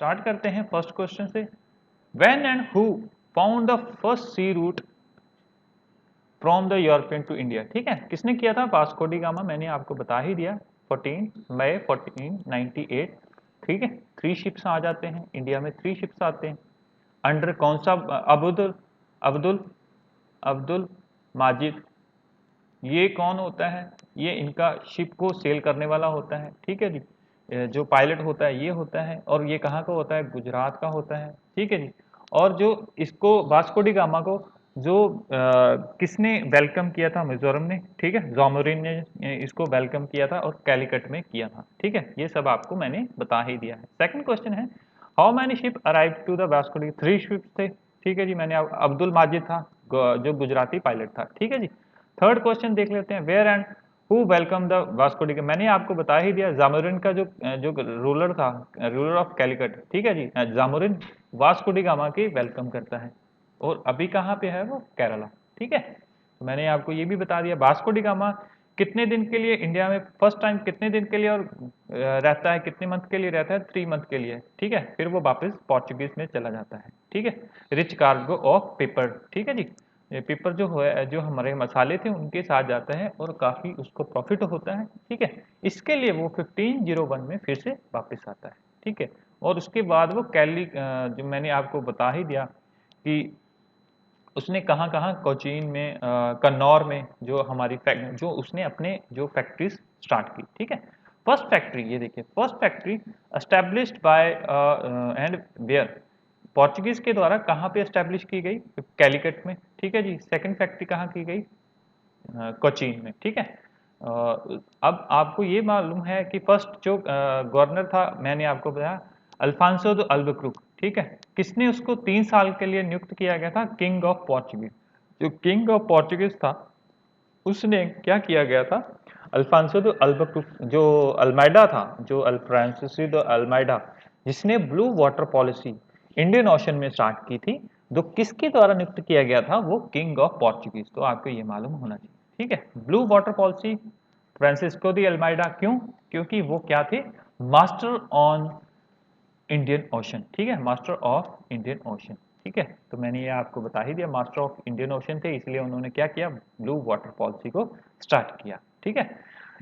Start करते हैं first question से। When and who found the first sea route from the European to India. ठीक है, किसने किया था? Vasco da Gama. मैंने आपको बता ही दिया 14 मई 1498। ठीक है, 3 शिप्स आ जाते हैं इंडिया में, 3 शिप्स आते हैं अंडर कौन सा? अब्दुल अब्दुल अब्दुल माजिद। ये कौन होता है? ये इनका शिप को सेल करने वाला होता है। ठीक है जी, जो पायलट होता है ये होता है, और ये कहाँ का होता है? गुजरात का होता है। ठीक है जी, और जो इसको वास्को डी गामा को जो किसने वेलकम किया था? मिजोरम ने। ठीक है, जोमोरिन ने इसको वेलकम किया था और कैलिकट में किया था। ठीक है, ये सब आपको मैंने बता ही दिया है। सेकंड क्वेश्चन है, how many ship arrive to the Vasco da? 3 ship थे। ठीक है जी, मैंने अब्दुल माजिद था जो गुजराती पायलट था। ठीक है जी। थर्ड क्वेश्चन देख लेते हैं, where and who welcome the Vasco da Gama. मैंने आपको बता ही दिया, जामोरिन का जो रूलर था, रूलर ऑफ कैलिकट। ठीक है जी, जामोरिन वास्को डी गामा की वेलकम करता है, और अभी कहाँ पे है वो? केरला। ठीक है, तो मैंने आपको ये भी बता दिया वास्को डी गामा कितने दिन के लिए इंडिया में फर्स्ट टाइम, कितने दिन के लिए और रहता है, कितने मंथ के लिए रहता है? 3 मंथ के लिए। ठीक है, फिर वो वापस पोर्चुगीज में चला जाता है। ठीक है, रिच कार्गो ऑफ पेपर। ठीक है जी, ये पेपर जो हमारे मसाले थे उनके साथ जाता है और काफ़ी उसको प्रॉफिट होता है। ठीक है, इसके लिए वो 1501 में फिर से वापस आता है। ठीक है, और उसके बाद वो जो मैंने आपको बता ही दिया कि उसने कहाँ कहाँ, कोचीन में, कन्नौर में, जो हमारी जो उसने अपने जो फैक्ट्रीज स्टार्ट की। ठीक है, फर्स्ट फैक्ट्री ये देखिए, first factory established by and where, Portuguese के द्वारा कहाँ पे एस्टेब्लिश की गई? कैलिकट में। ठीक है जी, सेकंड फैक्ट्री कहाँ की गई? कोचीन में। ठीक है, अब आपको ये मालूम है कि फर्स्ट जो गवर्नर था, मैंने आपको बताया अल्फांसो दो अल्बुक्रुक। ठीक है, किसने उसको 3 साल के लिए नियुक्त किया गया था? King of Portuguese. जो किंग ऑफ पोर्चुगीज था उसने क्या किया गया था? अल्फांसो दो अल्बुक्रुक, जो अल्माइडा था, जो अल्फ्रांसिसो दो अल्माइडा, जिसने blue water policy Indian ocean में स्टार्ट की थी, जो किसके द्वारा नियुक्त किया गया था? वो किंग ऑफ पोर्चुगीज। तो आपको ये मालूम होना चाहिए। ठीक है, blue water policy Francisco de Almeida. क्यों? क्योंकि वो क्या थे? Master on Indian Ocean. ठीक है, मास्टर ऑफ इंडियन ओशन। ठीक है, तो मैंने ये आपको बता ही दिया, मास्टर ऑफ इंडियन ओशन थे, इसलिए उन्होंने क्या किया? ब्लू वाटर पॉलिसी को स्टार्ट किया। ठीक है,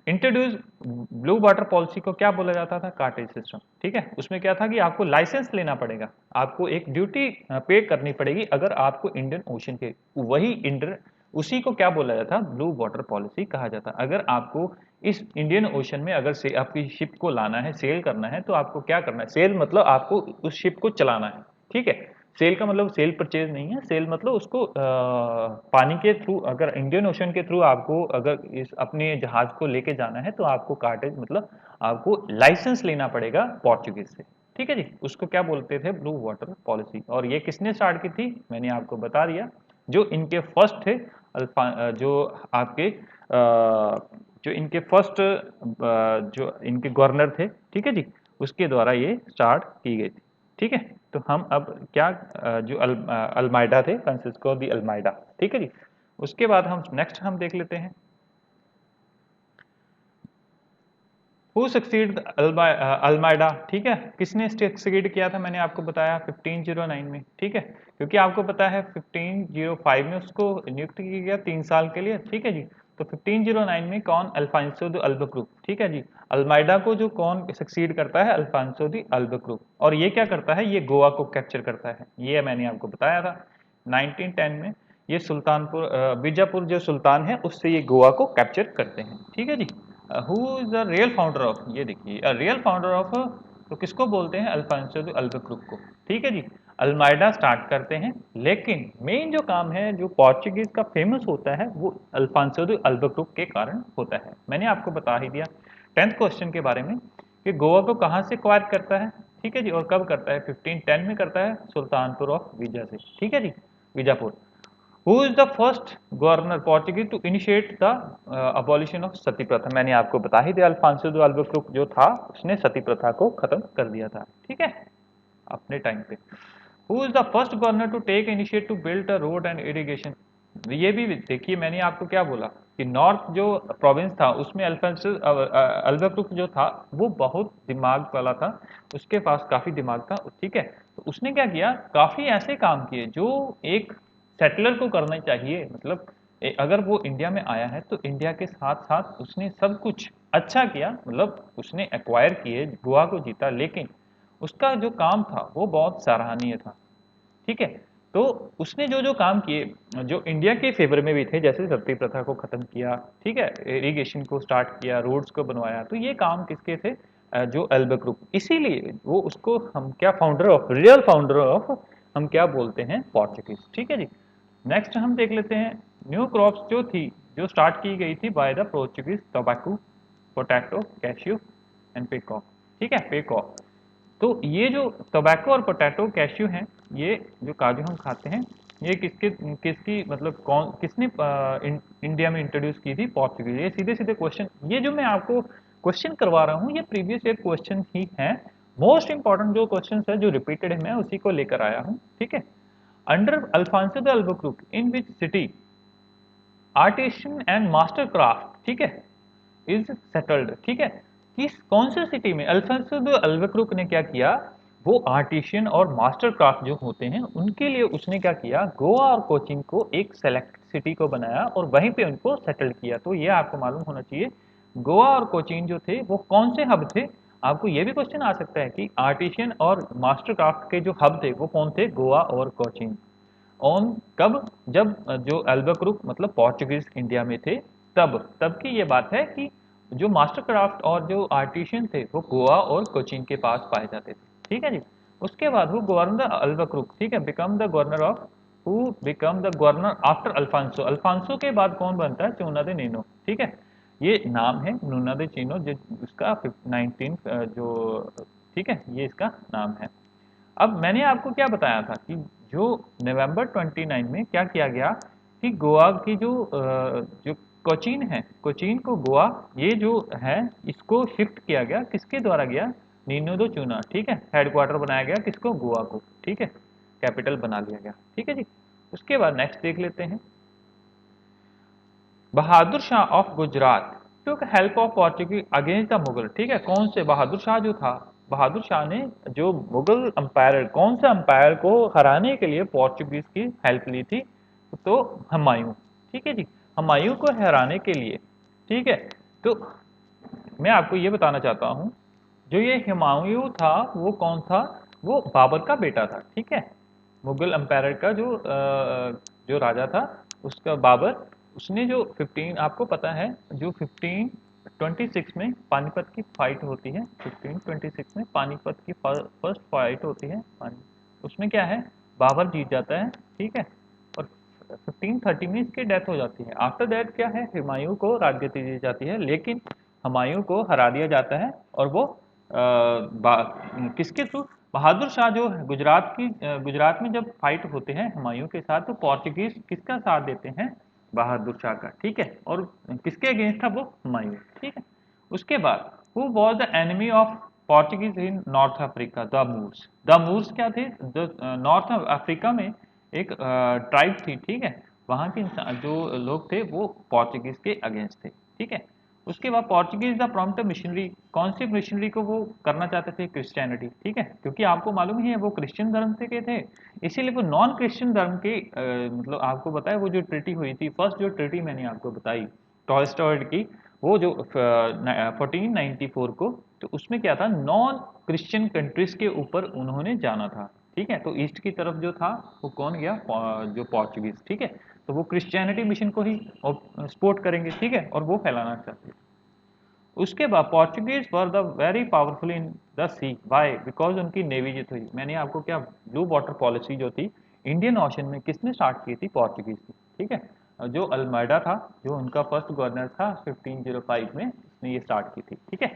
इंट्रोड्यूस ब्लू वाटर पॉलिसी को क्या बोला जाता था? Cartaz system. ठीक है, उसमें क्या था कि आपको लाइसेंस लेना पड़ेगा, आपको एक ड्यूटी पे करनी पड़ेगी अगर आपको इंडियन ओशन के, वही इंटर उसी को क्या बोला जाता? ब्लू वाटर पॉलिसी कहा जाता। अगर आपको इस इंडियन ओशन में अगर से आपकी शिप को लाना है, सेल करना है, तो आपको क्या करना है? सेल मतलब आपको उस शिप को चलाना है। ठीक है, सेल का मतलब सेल परचेज नहीं है, सेल मतलब उसको पानी के थ्रू, अगर इंडियन ओशन के थ्रू आपको अगर इस अपने जहाज को लेके जाना है, तो आपको कार्टेज मतलब आपको लाइसेंस लेना पड़ेगा पोर्चुगीज से। ठीक है जी, उसको क्या बोलते थे? Blue water policy. और ये किसने स्टार्ट की थी? मैंने आपको बता दिया, जो इनके फर्स्ट थे जो आपके जो इनके फर्स्ट जो इनके गवर्नर थे। ठीक है जी, उसके द्वारा ये स्टार्ट की गई थी। ठीक है, तो हम अब क्या जो अल्माइडा थे, फ्रांसिस्को दी अल्माइडा। ठीक है जी, उसके बाद हम नेक्स्ट हम देख लेते हैं, हु सक्सीड अल्माइडा। ठीक है, किसने सक्सीड किया था? मैंने आपको बताया 1509 में। ठीक है, क्योंकि आपको पता है 1505 में उसको नियुक्त किया गया 3 साल के लिए। ठीक है जी, तो 1509 में कौन? Alfonso de Albuquerque. ठीक है जी, अल्माइडा को जो कौन सक्सीड करता है? Alfonso de Albuquerque. और ये क्या करता है? ये गोवा को कैप्चर करता है। ये मैंने आपको बताया था 1910 में, ये सुल्तानपुर बीजापुर जो सुल्तान है उससे ये गोवा को कैप्चर करते हैं। ठीक है जी, who is the real founder of, ये देखिए रियल फाउंडर ऑफ, तो किसको बोलते हैं? अल्फांसो द अल्बुक्रुक को। ठीक है जी, अल्माइडा स्टार्ट करते हैं, लेकिन मेन जो काम है जो पोर्चुगीज का फेमस होता है वो अल्फांसो द अल्बुक्रुक के कारण होता है। मैंने आपको बता ही दिया 10th क्वेश्चन के बारे में कि गोवा को कहाँ से एक्वायर करता है। ठीक है जी, और कब करता है? 1510 में करता है, सुल्तानपुर ऑफ बीजा से। ठीक है जी, Bijapur. Who is the first governor Portuguese to initiate the abolition of sati प्रथा। मैंने आपको बता ही दिया, अल्फांसो दो अल्बुक्रुक जो था उसने सती प्रथा को खत्म कर दिया था। ठीक है, अपने टाइम पे। Who is the first governor to take initiate to build a road and irrigation. ये भी देखिए, मैंने आपको क्या बोला कि नॉर्थ जो प्रोविंस था उसमें अल्बुकर्क जो था वो बहुत दिमाग वाला था, उसके पास काफ़ी दिमाग था, ठीक है। तो उसने क्या किया, काफ़ी ऐसे काम किए जो एक सेटलर को करना चाहिए, मतलब अगर वो इंडिया में आया है तो इंडिया के साथ साथ उसने सब कुछ अच्छा किया, मतलब उसने एक्वायर किए, गोवा को जीता, लेकिन उसका जो काम था वो बहुत सराहनीय था, ठीक है। तो उसने जो जो काम किए जो इंडिया के फेवर में भी थे, जैसे सती प्रथा को खत्म किया, ठीक है, इरिगेशन को स्टार्ट किया, रोड्स को बनवाया, तो ये काम किसके थे, जो अल्बुकर्क, इसीलिए वो उसको हम क्या founder of, real founder of हम क्या बोलते हैं, पोर्चुगीज, ठीक है जी। नेक्स्ट हम देख लेते हैं न्यू क्रॉप्स जो थी, जो स्टार्ट की गई थी by the Portuguese, tobacco, potato, cashew and peacock, ठीक है, पेकॉक। तो ये जो टोबैको और पोटैटो कैश्यू हैं, ये जो काजू हम खाते हैं, ये किसके किसकी मतलब कौन किसने इंडिया में इंट्रोड्यूस की थी, पोर्चुगीज। ये सीधे सीधे क्वेश्चन, ये जो मैं आपको क्वेश्चन करवा रहा हूँ ये प्रीवियस ईयर क्वेश्चन ही है, मोस्ट इंपॉर्टेंट जो क्वेश्चन है जो रिपीटेड है मैं उसी को लेकर आया हूँ, ठीक है। Under Alfonso de Albuquerque in which city artisan and master craft, ठीक है, इज सेटल्ड, ठीक है। किस कौन से सिटी में अल्फांसो द अल्बुकर्क ने क्या किया, वो आर्टिशियन और मास्टर क्राफ्ट जो होते हैं उनके लिए उसने क्या किया, गोवा और कोचीन को एक सेलेक्ट सिटी को बनाया और वहीं पे उनको सेटल किया। तो ये आपको मालूम होना चाहिए, गोवा और कोचीन जो थे वो कौन से हब थे। आपको ये भी क्वेश्चन आ सकता है कि आर्टिशियन और मास्टर क्राफ्ट के जो हब थे वो कौन थे, गोवा और कोचीन। ऑन कब, जब जो अल्बुकर्क मतलब पोर्चुगीज इंडिया में थे, तब तब की ये बात है कि जो मास्टर क्राफ्ट और जो आर्टिशियन थे वो गोवा और कोचीन के पास पाए जाते थे, ठीक है जी। उसके बाद वो गवर्नर अल्बुकर्क, ठीक है, become the governor of, who become the governor after Alfonso. Alfonso के बाद कौन बनता है, चूना दे नीनो, ठीक है। ये नाम है नूना दे चीनो, जो उसका 19 जो, ठीक है, ये इसका नाम है। अब मैंने आपको क्या बताया था कि जो नवंबर 29 में क्या किया गया कि गोवा की जो कोचीन है, कोचीन को गोवा, ये जो है इसको शिफ्ट किया गया, किसके द्वारा गया, नीनो दो चूना, ठीक है। हेडक्वार्टर बनाया गया किसको, गोवा को, ठीक है, कैपिटल बना लिया गया, ठीक है जी। उसके बाद नेक्स्ट देख लेते हैं, Bahadur Shah of Gujarat took help of Portuguese against the Mughal, ठीक है। कौन से बहादुर शाह जो था, बहादुर शाह ने जो मुगल अंपायर, कौन से अंपायर को हराने के लिए पोर्चुगीज की हेल्प ली थी, तो हुमायूं, ठीक है जी, हुमायूं को हराने के लिए, ठीक है। तो मैं आपको ये बताना चाहता हूँ, जो ये हुमायूं था वो कौन था, वो बाबर का बेटा था, ठीक है। मुगल एम्पायर का जो राजा था उसका बाबर, उसने जो 15, आपको पता है जो 1526 में पानीपत की फाइट होती है, 1526 में पानीपत की फर्स्ट फाइट होती है, उसमें क्या है, बाबर जीत जाता है, ठीक है। और 1530 में इसकी डेथ हो जाती है। आफ्टर दैट क्या है, हुमायूं को राजगद्दी दी जाती है, लेकिन हुमायूं को हरा दिया जाता है और वो किसके थ्रू, बहादुर शाह जो गुजरात में जब फाइट होते हैं हुमायूं के साथ, तो पोर्चुगीज किसका साथ देते हैं, बहादुर शाह का, ठीक है। और किसके अगेंस्ट था वो, हुमायूं, ठीक है। उसके बाद who was the enemy of Portuguese in North Africa, the Moors. The Moors क्या थे, जो नॉर्थ अफ्रीका में एक ट्राइब थी, ठीक है। वहाँ के जो लोग थे वो पोर्चुगीज के अगेंस्ट थे, ठीक है। उसके बाद पोर्चुगीज द प्रॉम्प्ट मिशनरी, कौन सी मिशनरी को वो करना चाहते थे, क्रिश्चियनिटी, ठीक है, क्योंकि आपको मालूम ही है वो क्रिश्चियन धर्म से के थे, इसीलिए वो नॉन क्रिश्चियन धर्म के मतलब आपको बताया वो जो ट्रीटी हुई थी, फर्स्ट जो ट्रीटी मैंने आपको बताई टॉलस्टॉय की, वो जो 1494 को, तो उसमें क्या था, नॉन क्रिश्चियन कंट्रीज के ऊपर उन्होंने जाना था, ठीक है। तो ईस्ट की तरफ जो था वो कौन गया, जो पोर्चुगीज, ठीक है। तो वो क्रिश्चियनिटी मिशन को ही सपोर्ट करेंगे, ठीक है, और वो फैलाना चाहते हैं। उसके बाद Portuguese were the very powerful in the sea, why, because उनकी नेवी जो थी, मैंने आपको क्या, ब्लू वाटर पॉलिसी जो थी इंडियन ओशन में किसने स्टार्ट की थी, पोर्चुगीज की, ठीक है। जो अल्मेडा था, जो उनका फर्स्ट गवर्नर था 1505 में, उसने ये स्टार्ट की थी, ठीक है।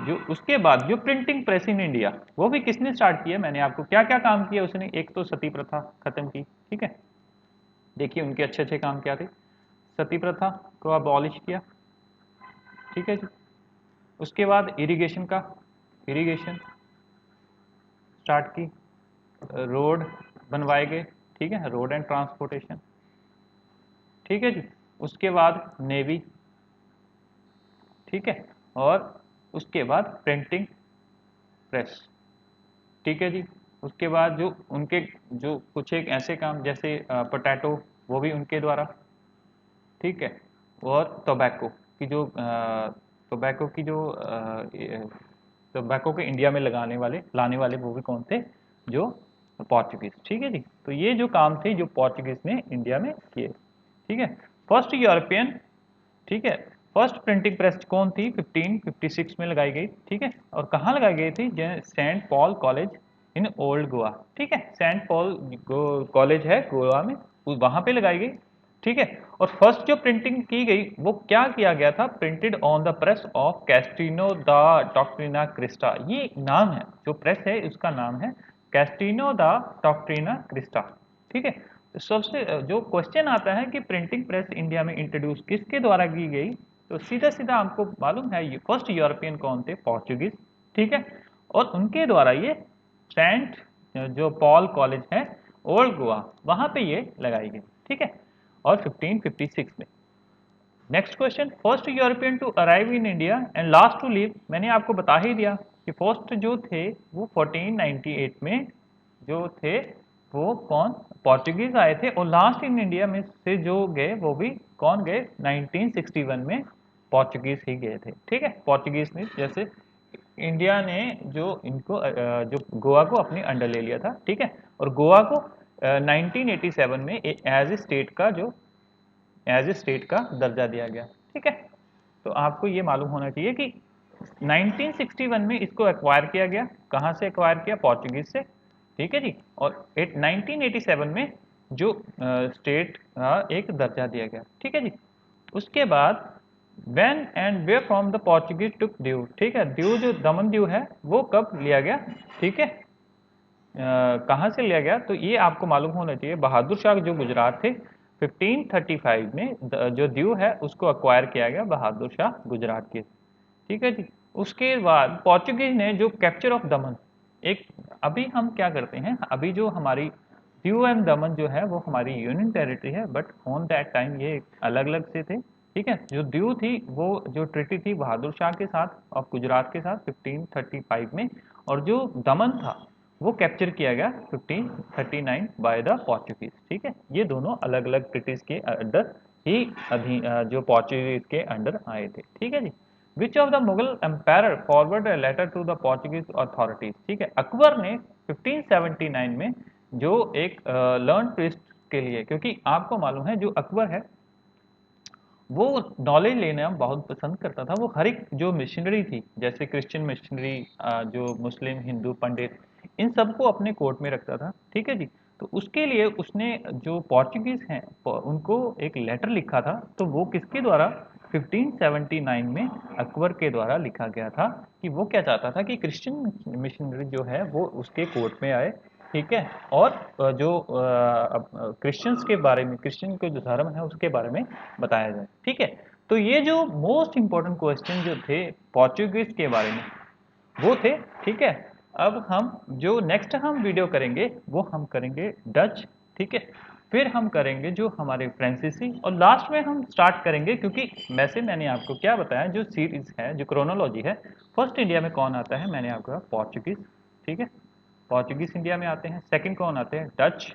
जो उसके बाद जो प्रिंटिंग प्रेस इन इंडिया, वो भी किसने स्टार्ट किया, मैंने आपको क्या क्या काम किया उसने, एक तो सती प्रथा खत्म की, ठीक है। देखिए उनके अच्छे अच्छे काम क्या थे, सती प्रथा को अबॉलिश किया, ठीक है जी। उसके बाद इरिगेशन का, इरिगेशन स्टार्ट की, रोड बनवाए गए, ठीक है, रोड एंड ट्रांसपोर्टेशन, ठीक है जी। उसके बाद नेवी, ठीक है, और उसके बाद प्रिंटिंग प्रेस, ठीक है जी। उसके बाद जो उनके जो कुछ एक ऐसे काम जैसे पोटैटो, वो भी उनके द्वारा, ठीक है। और टोबैको की जो टोबैको की जो टोबैको के इंडिया में लगाने वाले लाने वाले वो भी कौन थे, जो पोर्चुगीज, ठीक है जी। तो ये जो काम थे जो पोर्चुगीज ने इंडिया में किए, ठीक है। फर्स्ट यूरोपियन, ठीक है, फर्स्ट प्रिंटिंग प्रेस कौन थी, 1556 में लगाई गई, ठीक है। और कहाँ लगाई गई थी, Saint Paul college in old Goa, ठीक है। सेंट पॉल कॉलेज है गोवा में, वहां पे लगाई गई, ठीक है। और फर्स्ट जो प्रिंटिंग की गई वो क्या किया गया था, printed on the press of Castino the Doctrina Christa, ये नाम है, जो प्रेस है उसका नाम है कैस्टिनो द डॉक्ट्रिना क्रिस्टा, ठीक है। तो सबसे जो क्वेश्चन आता है कि प्रिंटिंग प्रेस इंडिया में इंट्रोड्यूस किसके द्वारा की गई, तो सीधा सीधा आपको मालूम है ये फर्स्ट यूरोपियन कौन थे, पोर्चुगीज, ठीक है। और उनके द्वारा ये सेंट जो पॉल कॉलेज है ओल्ड गोवा, वहां पे ये लगाई गई, ठीक है। और 1556 में। Next question, first European to arrive in India and last to leave, मैंने आपको बता ही दिया कि फर्स्ट जो थे वो 1498 में जो थे वो कौन, पोर्चुगीज आए थे। और लास्ट इन इंडिया में से जो गए वो भी कौन गए, 1961 में पोर्चुगीज ही गए थे, ठीक है। पोर्चुगीज ने जैसे इंडिया ने जो इनको जो गोवा को अपने अंडर ले लिया था, ठीक है। और गोवा को 1987 में एज ए स्टेट का जो एज ए स्टेट का दर्जा दिया गया, ठीक है। तो आपको ये मालूम होना चाहिए कि 1961 में इसको एक्वायर किया गया, कहाँ से एक्वायर किया, पोर्चुगीज से, ठीक है जी। और 1987 में जो स्टेट का एक दर्जा दिया गया, ठीक है जी। उसके बाद when and where from the Portuguese took Diu, ठीक है। दीव जो दमन दीव है वो कब लिया गया, ठीक है, कहाँ से लिया गया, तो ये आपको मालूम होना चाहिए। बहादुर शाह जो गुजरात थे 1535 में जो दीव है उसको अक्वायर किया गया बहादुर शाह गुजरात के, ठीक है जी। उसके बाद पोर्चुगीज ने जो कैप्चर ऑफ दमन, एक अभी हम क्या करते हैं, अभी जो हमारी दीव एंड दमन जो है वो हमारी यूनियन टेरिटरी है, बट ऑन दैट टाइम ये अलग अलग से थे, ठीक है। जो दीव थी वो जो ट्रिटी थी बहादुर शाह के साथ और गुजरात के साथ 1535 में, और जो दमन था वो कैप्चर किया गया 1539 बाय द पोर्चुगीज, ठीक है। ये दोनों अलग अलग ब्रिटिश के अंडर ही जो पोर्चुगीज के अंडर आए थे, ठीक है जी। Which of the Mughal empire forward a letter to the Portuguese authorities, ठीक है। अकबर ने 1579 में जो एक लर्न प्रिस्ट के लिए, क्योंकि आपको मालूम है जो अकबर है वो नॉलेज लेना बहुत पसंद करता था। वो हर एक जो मिशनरी थी, जैसे क्रिश्चियन मिशनरी, जो मुस्लिम हिंदू पंडित, इन सबको अपने कोर्ट में रखता था, ठीक है जी। तो उसके लिए उसने जो पोर्चुगीज हैं उनको एक लेटर लिखा था, तो वो किसके द्वारा 1579 में अकबर के द्वारा लिखा गया था कि वो क्या चाहता था कि क्रिश्चियन मिशनरी जो है वो उसके कोर्ट में आए, ठीक है। और जो क्रिश्चियंस के बारे में, क्रिश्चियन के जो धर्म है उसके बारे में बताया जाए, ठीक है। तो ये जो मोस्ट इंपॉर्टेंट क्वेश्चन जो थे पोर्चुगीज के बारे में वो थे, ठीक है। अब हम जो नेक्स्ट हम वीडियो करेंगे वो हम करेंगे डच, ठीक है। फिर हम करेंगे जो हमारे फ्रांसीसी, और लास्ट में हम स्टार्ट करेंगे, क्योंकि वैसे मैंने आपको क्या बताया, जो सीरीज है जो क्रोनोलॉजी है, फर्स्ट इंडिया में कौन आता है, मैंने आपको कहा पोर्चुगीज, ठीक है। पोर्चुगीज इंडिया में आते हैं, सेकंड कौन आते हैं, डच,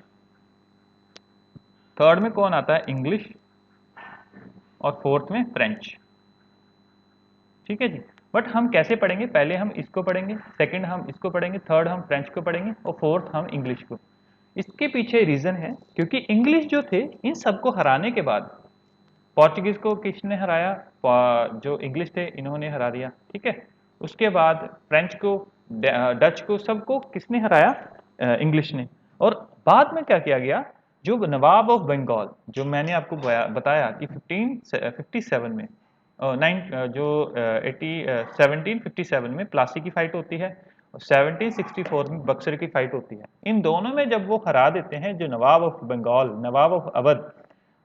थर्ड में कौन आता है, इंग्लिश, और फोर्थ में फ्रेंच, ठीक है जी। बट हम कैसे पढ़ेंगे, पहले हम इसको पढ़ेंगे, सेकंड हम इसको पढ़ेंगे, थर्ड हम फ्रेंच को पढ़ेंगे, और फोर्थ हम इंग्लिश को। इसके पीछे रीजन है क्योंकि इंग्लिश जो थे इन सबको हराने के बाद पोर्चुगीज को किसने हराया, जो इंग्लिश थे इन्होंने हरा दिया, ठीक है। उसके बाद फ्रेंच को, डच को, सबको किसने हराया, इंग्लिश ने। और बाद में क्या किया गया, जो नवाब ऑफ बंगाल, जो मैंने आपको बताया कि 1557 में जो 1757 में प्लासी की फाइट होती है, और 1764 में बक्सर की फाइट होती है। इन दोनों में जब वो हरा देते हैं जो नवाब ऑफ बंगाल, नवाब ऑफ अवध,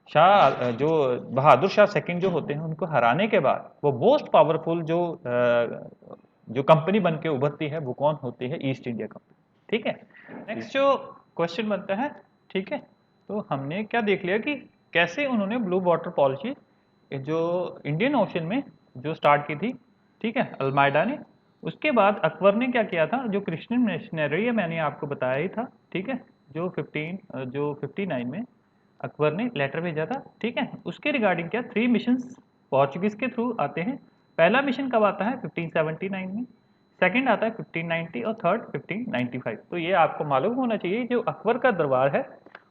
शाह जो बहादुर शाह सेकंड जो होते हैं, उनको हराने के बाद वो मोस्ट पावरफुल जो कंपनी बन के उभरती है वो कौन होती है, ईस्ट इंडिया कंपनी, ठीक है। नेक्स्ट जो क्वेश्चन बनता है, ठीक है। तो हमने क्या देख लिया कि कैसे उन्होंने ब्लू वाटर पॉलिसी जो इंडियन ओशन में जो स्टार्ट की थी, ठीक है, अल्माइडा ने। उसके बाद अकबर ने क्या किया था, जो क्रिश्चियन मिशनरी है मैंने आपको बताया ही था, ठीक है, जो 59 में अकबर ने लेटर भेजा था, ठीक है। उसके रिगार्डिंग क्या 3 मिशंस पोर्चुगीज के थ्रू आते हैं। पहला मिशन कब आता है 1579 में, सेकंड आता है 1590 और थर्ड 1595। तो ये आपको मालूम होना चाहिए जो अकबर का दरबार है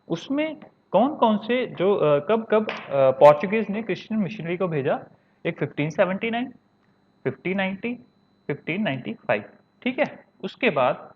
उसमें कौन कौन से जो कब कब पोर्चुगीज ने क्रिश्चियन मिशनरी को भेजा। एक 1579, 1590, 1595, ठीक है। उसके बाद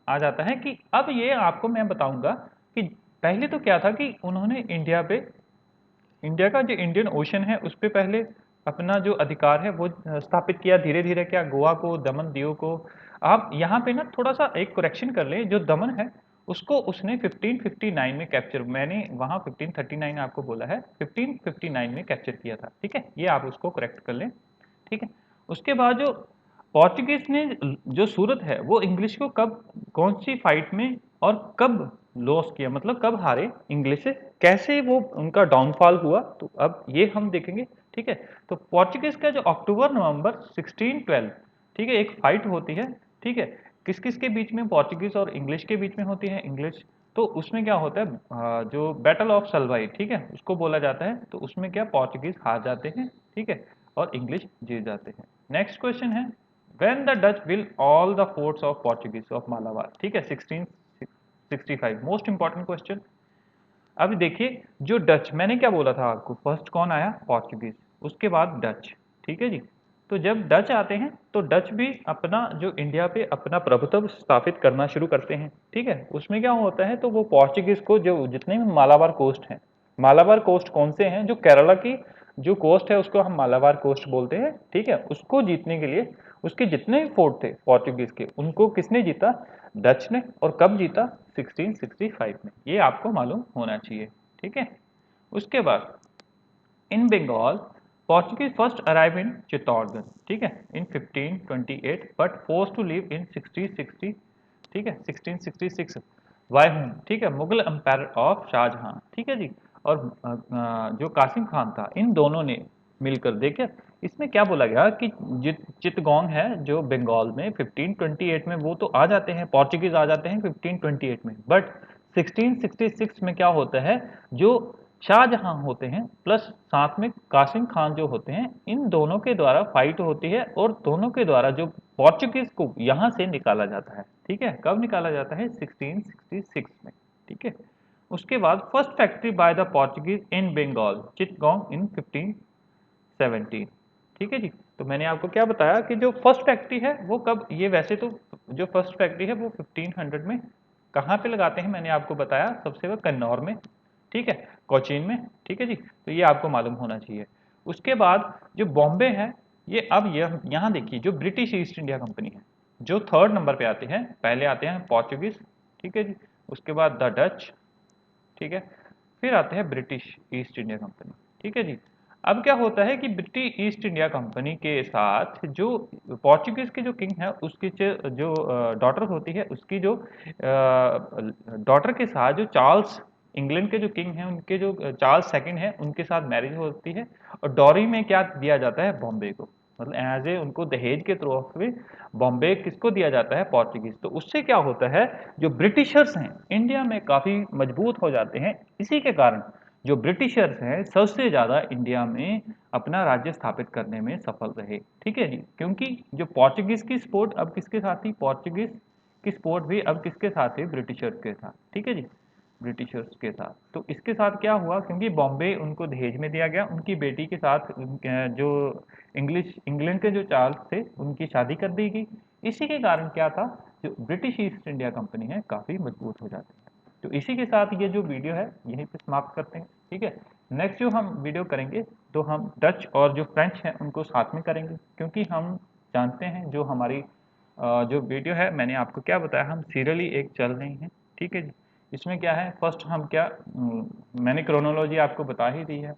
आ जाता है कि अब ये आपको मैं बताऊंगा कि पहले तो क्या था कि उन्होंने इंडिया का जो इंडियन ओशन है उस पर पहले अपना जो अधिकार है वो स्थापित किया। धीरे धीरे क्या गोवा को, दमन दीव को, आप यहाँ पे ना थोड़ा सा एक करेक्शन कर लें, जो दमन है उसको उसने 1559 में कैप्चर, मैंने वहाँ 1539 आपको बोला है, 1559 में कैप्चर किया था, ठीक है। ये आप उसको करेक्ट कर लें, ठीक है। उसके बाद जो पोर्चुगीज ने जो सूरत है वो इंग्लिश को कब, कौन सी फाइट में और कब लॉस किया, मतलब कब हारे इंग्लिश से, कैसे वो उनका डाउनफॉल हुआ, तो अब ये हम देखेंगे, ठीक है। तो पोर्चुगीज का जो अक्टूबर नवंबर 1612, ठीक है, एक फाइट होती है, ठीक है। किस किस के बीच में, पोर्चुगीज और इंग्लिश के बीच में होती है, इंग्लिश। तो उसमें क्या होता है जो बैटल ऑफ सलवाई, ठीक है, उसको बोला जाता है। तो उसमें क्या पोर्चुगीज हार जाते हैं, ठीक है, और इंग्लिश जीत जाते हैं। नेक्स्ट क्वेश्चन है when the Dutch will all the forts of Portuguese of Malabar, ठीक है, 1665। Most important question. अब देखिए जो डच, मैंने क्या बोला था आपको, फर्स्ट कौन आया, पोर्चुगीज, उसके बाद डच, ठीक है जी। तो जब डच आते हैं तो डच भी अपना जो इंडिया पे अपना प्रभुत्व स्थापित करना शुरू करते हैं, ठीक है। उसमें क्या होता है, तो वो पोर्चुगीज को जो जितने भी मालाबार कोस्ट हैं, मालाबार कोस्ट कौन से हैं, जो केरला की जो कोस्ट है उसको हम मालाबार कोस्ट बोलते हैं, ठीक है। उसको जीतने के लिए उसके जितने भी फोर्ट थे पोर्चुगीज के, उनको किसने जीता, डच ने। और कब जीता, 1665 में। ये आपको मालूम होना चाहिए, ठीक है। उसके बाद in Bengal Portuguese first arrive in Chittorgarh, ठीक है, in 1528 but force to leave in 1660, ठीक है, 1666 वाई हूम, ठीक है, मुगल एम्पायर ऑफ शाहजहां, ठीक है जी। और जो कासिम खान था, इन दोनों ने मिलकर, देखिए इसमें क्या बोला गया कि चिटगांग है जो बंगाल में 1528 में, वो तो आ जाते हैं पोर्चुगीज, आ जाते हैं 1528 में, बट 1666 में क्या होता है, जो शाहजहां होते हैं प्लस साथ में कासिम खान जो होते हैं, इन दोनों के द्वारा फाइट होती है और दोनों के द्वारा जो पोर्चुगीज को यहां से निकाला जाता है, ठीक है। कब निकाला जाता है, 1666 में, ठीक है। उसके बाद first factory by the Portuguese in Bengal Chittagong in 1517, ठीक है जी। तो मैंने आपको क्या बताया कि जो फर्स्ट फैक्ट्री है वो कब, ये वैसे तो जो फर्स्ट फैक्ट्री है वो 1500 में कहाँ पे लगाते हैं, मैंने आपको बताया सबसे पहले कन्नौर में, ठीक है, कोचीन में, ठीक है जी। तो ये आपको मालूम होना चाहिए। उसके बाद जो बॉम्बे है, ये अब ये यहाँ देखिए जो ब्रिटिश ईस्ट इंडिया कंपनी है जो थर्ड नंबर पे आते हैं, पहले आते हैं पोर्चुगीज, ठीक है जी, उसके बाद द डच, ठीक है, फिर आते हैं ब्रिटिश ईस्ट इंडिया कंपनी, ठीक है जी। अब क्या होता है कि ब्रिटिश ईस्ट इंडिया कंपनी के साथ जो पोर्चुगीज के जो किंग है उसकी जो डॉटर होती है, उसकी जो डॉटर के साथ जो चार्ल्स, इंग्लैंड के जो किंग हैं उनके जो चार्ल्स सेकंड है उनके साथ मैरिज होती है। और डॉरी में क्या दिया जाता है, बॉम्बे को, मतलब एज ए उनको दहेज के थ्रू भी बॉम्बे किसको दिया जाता है, पोर्चुगीज। तो उससे क्या होता है, जो ब्रिटिशर्स हैं इंडिया में काफ़ी मजबूत हो जाते हैं। इसी के कारण जो ब्रिटिशर्स हैं सबसे ज़्यादा इंडिया में अपना राज्य स्थापित करने में सफल रहे, ठीक है जी। क्योंकि जो पोर्चुगीज की सपोर्ट अब किसके साथ थी, पोर्चुगीज की सपोर्ट भी अब किसके साथ थी, ब्रिटिशर्स के साथ, ठीक है जी, ब्रिटिशर्स के साथ। तो इसके साथ क्या हुआ, क्योंकि बॉम्बे उनको दहेज में दिया गया, उनकी बेटी के साथ जो इंग्लैंड के जो चार्ल्स थे उनकी शादी कर दी गई। इसी के कारण क्या था, जो ब्रिटिश ईस्ट इंडिया कंपनी है काफ़ी मजबूत हो जाती है। तो इसी के साथ ये जो वीडियो है यहीं पे समाप्त करते हैं, ठीक है। नेक्स्ट जो हम वीडियो करेंगे तो हम डच और जो फ्रेंच हैं उनको साथ में करेंगे, क्योंकि हम जानते हैं जो हमारी जो वीडियो है मैंने आपको क्या बताया, हम सीरियली एक चल रही हैं, ठीक है जी। इसमें क्या है, फर्स्ट हम क्या मैंने क्रोनोलॉजी आपको बता ही दी है।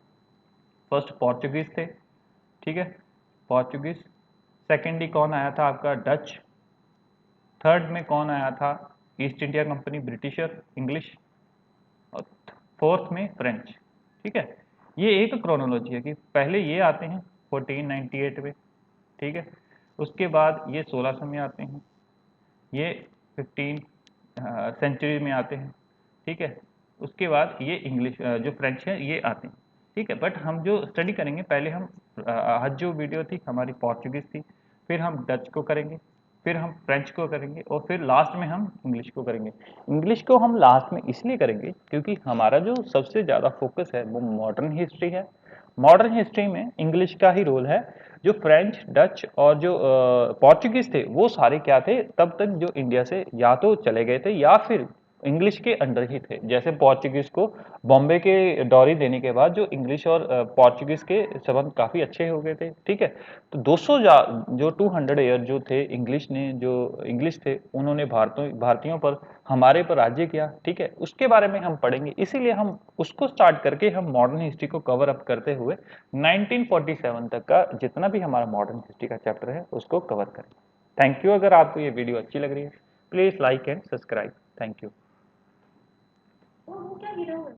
फर्स्ट पोर्चुगीज थे, ठीक है, पोर्चुगीज। सेकेंडली कौन आया था आपका, डच। थर्ड में कौन आया था, east India company, britisher, English. और फोर्थ में फ्रेंच, ठीक है, ये एक क्रोनोलॉजी है कि पहले ये आते हैं 1498 में, ठीक है, उसके बाद ये 1600 में आते हैं, ये 15 सेंचुरी में आते हैं, ठीक है, उसके बाद ये इंग्लिश जो फ्रेंच है ये आते हैं, ठीक है। बट हम जो स्टडी करेंगे पहले हम आज जो वीडियो थी हमारी पोर्चुगीज थी, फिर हम डच को करेंगे, फिर हम फ्रेंच को करेंगे और फिर लास्ट में हम इंग्लिश को करेंगे। इंग्लिश को हम लास्ट में इसलिए करेंगे क्योंकि हमारा जो सबसे ज़्यादा फोकस है वो मॉडर्न हिस्ट्री है। मॉडर्न हिस्ट्री में इंग्लिश का ही रोल है। जो फ्रेंच, डच और जो पोर्चुगीज थे वो सारे क्या थे, तब तक जो इंडिया से या तो चले गए थे या फिर इंग्लिश के अंडर ही थे। जैसे पोर्चुगीज को बॉम्बे के डॉरी देने के बाद जो इंग्लिश और पोर्चुगीज के संबंध काफी अच्छे हो गए थे, ठीक है। तो 200 जो 200 ईयर जो थे इंग्लिश ने, जो इंग्लिश थे उन्होंने भारतीयों पर, हमारे पर राज्य किया, ठीक है, उसके बारे में हम पढ़ेंगे। इसीलिए हम उसको स्टार्ट करके हम मॉडर्न हिस्ट्री को कवर अप करते हुए 1947 तक का जितना भी हमारा मॉडर्न हिस्ट्री का चैप्टर है उसको कवर करें। Thank you. अगर आपको ये वीडियो अच्छी लग रही है please like and subscribe. Thank you.